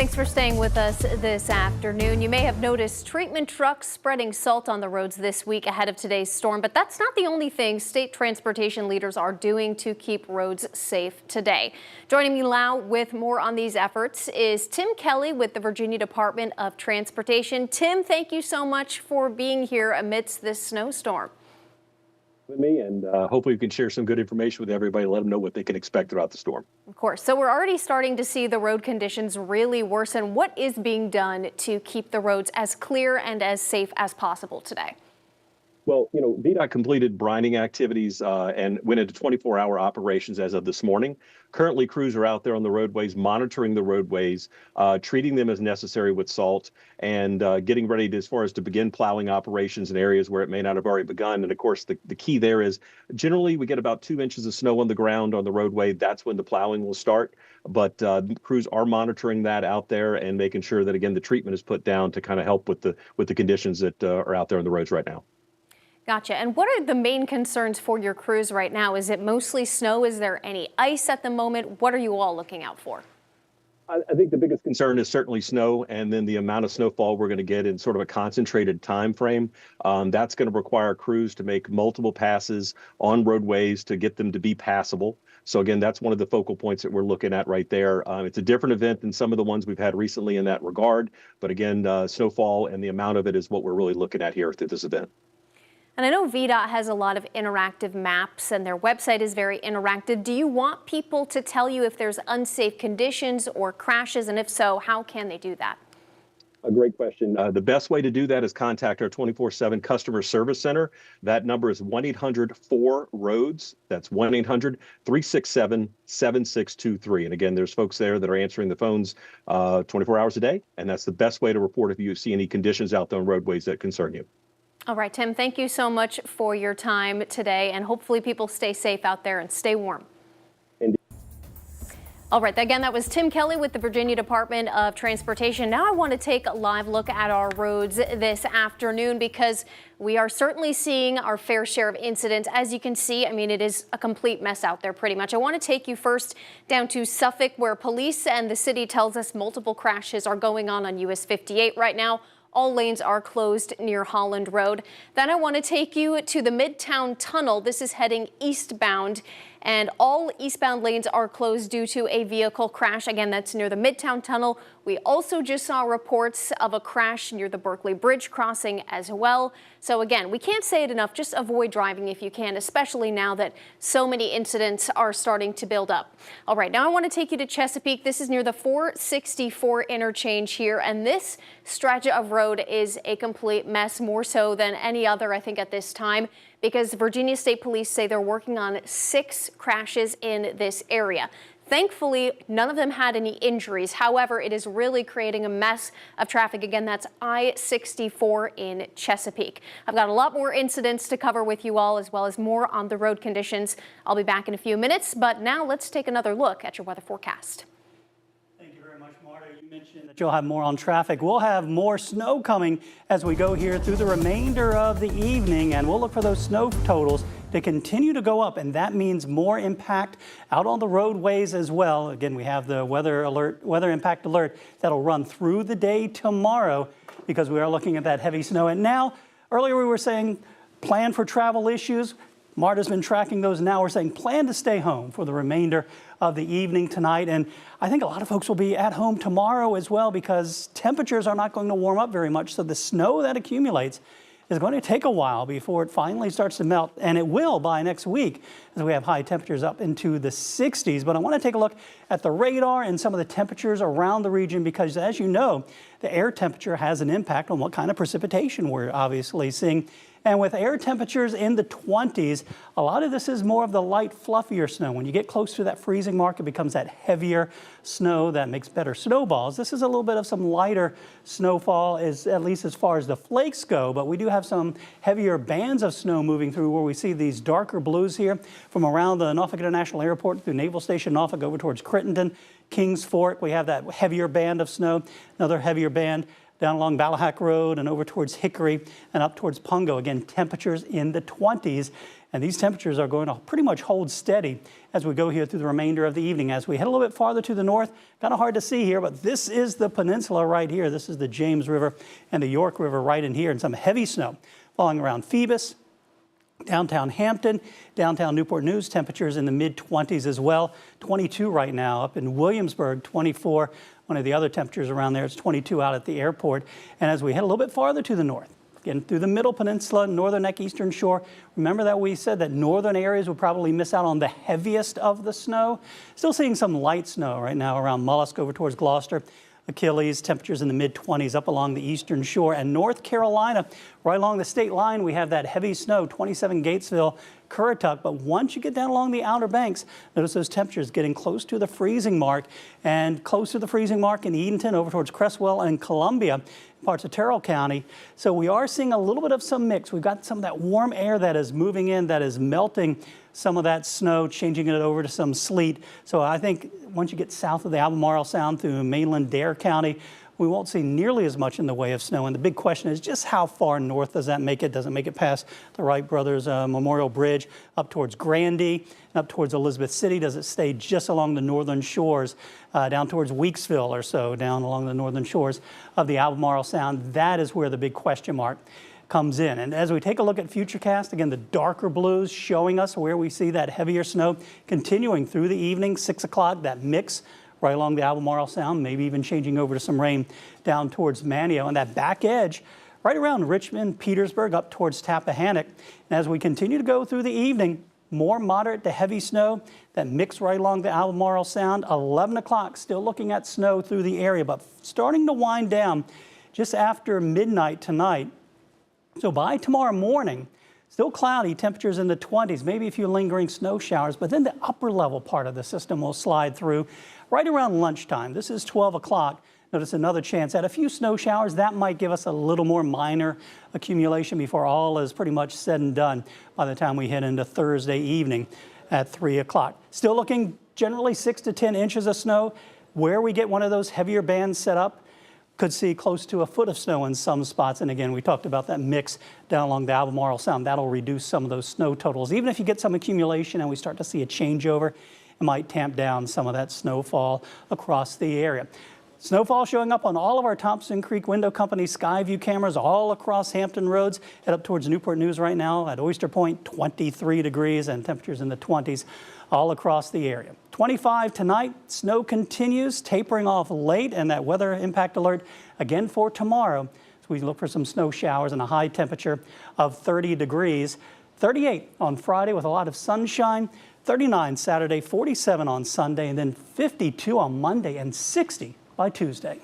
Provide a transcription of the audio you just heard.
Thanks for staying with us this afternoon. You may have noticed treatment trucks spreading salt on the roads this week ahead of today's storm, but that's not the only thing state transportation leaders are doing to keep roads safe today. Joining me now with more on these efforts is Tim Kelley with the Virginia Department of Transportation. Tim, thank you so much for being here amidst this snowstorm. With me, and hopefully we can share some good information with everybody, let them know what they can expect throughout the storm. Of course. So we're already starting to see the road conditions really worsen. What is being done to keep the roads as clear and as safe as possible today? Well, VDOT completed brining activities and went into 24-hour operations as of this morning. Currently, crews are out there on the roadways, monitoring the roadways, treating them as necessary with salt, and getting ready to, as far as to begin plowing operations in areas where it may not have already begun. And of course, the key there is generally we get about 2 inches of snow on the ground on the roadway. That's when the plowing will start. But crews are monitoring that out there and making sure that, again, the treatment is put down to kind of help with the conditions that are out there on the roads right now. Gotcha. And what are the main concerns for your crews right now? Is it mostly snow? Is there any ice at the moment? What are you all looking out for? I think the biggest concern is certainly snow, and then the amount of snowfall we're going to get in sort of a concentrated time frame. That's going to require crews to make multiple passes on roadways to get them to be passable. So again, that's one of the focal points that we're looking at right there. It's a different event than some of the ones we've had recently in that regard. But again, snowfall and the amount of it is what we're really looking at here through this event. And I know VDOT has a lot of interactive maps and their website is very interactive. Do you want people to tell you if there's unsafe conditions or crashes? And if so, how can they do that? A great question. The best way to do that is contact our 24/7 customer service center. That number is 1-800-4-ROADS. That's 1-800-367-7623. And again, there's folks there that are answering the phones 24 hours a day. And that's the best way to report if you see any conditions out there on roadways that concern you. All right, Tim, thank you so much for your time today, and hopefully people stay safe out there and stay warm. Indeed. All right, again, that was Tim Kelley with the Virginia Department of Transportation. Now I want to take a live look at our roads this afternoon because we are certainly seeing our fair share of incidents. As you can see, I mean, it is a complete mess out there pretty much. I want to take you first down to Suffolk, where police and the city tells us multiple crashes are going on US 58 right now. All lanes are closed near Holland Road. Then I want to take you to the Midtown Tunnel. This is heading eastbound, and all eastbound lanes are closed due to a vehicle crash. Again, that's near the Midtown Tunnel. We also just saw reports of a crash near the Berkeley Bridge crossing as well. So again, we can't say it enough. Just avoid driving if you can, especially now that so many incidents are starting to build up. All right, now I want to take you to Chesapeake. This is near the 464 interchange here, and this stretch of road is a complete mess, more so than any other, I think, at this time, because Virginia State Police say they're working on 6 crashes in this area. Thankfully, none of them had any injuries. However, it is really creating a mess of traffic. Again, that's I-64 in Chesapeake. I've got a lot more incidents to cover with you all, as well as more on the road conditions. I'll be back in a few minutes, but now let's take another look at your weather forecast. You mentioned that you'll have more on traffic. We'll have more snow coming as we go here through the remainder of the evening, and we'll look for those snow totals to continue to go up, and that means more impact out on the roadways as well. Again, we have the weather impact alert that'll run through the day tomorrow because we are looking at that heavy snow. And now, earlier we were saying plan for travel issues. Marta's been tracking those. Now we're saying plan to stay home for the remainder of the evening tonight. And I think a lot of folks will be at home tomorrow as well because temperatures are not going to warm up very much. So the snow that accumulates is going to take a while before it finally starts to melt. And it will by next week as we have high temperatures up into the 60s. But I want to take a look at the radar and some of the temperatures around the region because, as you know, the air temperature has an impact on what kind of precipitation we're obviously seeing. And with air temperatures in the 20s, a lot of this is more of the light, fluffier snow. When you get close to that freezing mark, it becomes that heavier snow that makes better snowballs. This is a little bit of some lighter snowfall, at least as far as the flakes go, but we do have some heavier bands of snow moving through where we see these darker blues here from around the Norfolk International Airport through Naval Station Norfolk over towards Crittenden, Kings Fork. We have that heavier band of snow, another heavier band down along Ballahack Road and over towards Hickory and up towards Pungo. Again, temperatures in the 20s. And these temperatures are going to pretty much hold steady as we go here through the remainder of the evening. As we head a little bit farther to the north, kind of hard to see here, but this is the peninsula right here. This is the James River and the York River right in here, and some heavy snow falling around Phoebus, downtown Hampton, downtown Newport News, temperatures in the mid-20s as well. 22 right now up in Williamsburg, 24. One of the other temperatures around there is 22 out at the airport. And as we head a little bit farther to the north, getting through the middle peninsula, northern neck, eastern shore, remember that we said that northern areas would probably miss out on the heaviest of the snow. Still seeing some light snow right now around Mollusk over towards Gloucester. Achilles, temperatures in the mid-20s up along the eastern shore. And North Carolina, right along the state line, we have that heavy snow, 27 Gatesville, Currituck. But once you get down along the Outer Banks, notice those temperatures getting close to the freezing mark, and close to the freezing mark in Edenton over towards Cresswell and Columbia, parts of Terrell County. So we are seeing a little bit of some mix. We've got some of that warm air that is moving in, that is melting some of that snow, changing it over to some sleet. So I think once you get south of the Albemarle Sound through mainland Dare County, we won't see nearly as much in the way of snow. And the big question is just how far north does that make it? Does it make it past the Wright Brothers Memorial Bridge up towards Grandy and up towards Elizabeth City? Does it stay just along the northern shores down towards Weeksville or so, down along the northern shores of the Albemarle Sound? That is where the big question mark comes in. And as we take a look at Futurecast, again, the darker blues showing us where we see that heavier snow continuing through the evening, 6 o'clock, that mix right along the Albemarle Sound, maybe even changing over to some rain down towards Manteo, and that back edge right around Richmond, Petersburg, up towards Tappahannock. And as we continue to go through the evening, more moderate to heavy snow that mix right along the Albemarle Sound. 11 o'clock, still looking at snow through the area, but starting to wind down just after midnight tonight. So by tomorrow morning, still cloudy, temperatures in the 20s, maybe a few lingering snow showers, but then the upper level part of the system will slide through right around lunchtime. This is 12 o'clock. Notice another chance at a few snow showers. That might give us a little more minor accumulation before all is pretty much said and done by the time we head into Thursday evening at 3 o'clock. Still looking generally 6 to 10 inches of snow. Where we get one of those heavier bands set up, could see close to a foot of snow in some spots. And again, we talked about that mix down along the Albemarle Sound. That'll reduce some of those snow totals. Even if you get some accumulation and we start to see a changeover, it might tamp down some of that snowfall across the area. Snowfall showing up on all of our Thompson Creek Window Company Skyview cameras all across Hampton Roads. Head up towards Newport News right now at Oyster Point, 23 degrees and temperatures in the 20s all across the area. 25 tonight, snow continues, tapering off late, and that weather impact alert again for tomorrow. So we look for some snow showers and a high temperature of 30 degrees. 38 on Friday with a lot of sunshine. 39 Saturday, 47 on Sunday, and then 52 on Monday and 60 by Tuesday.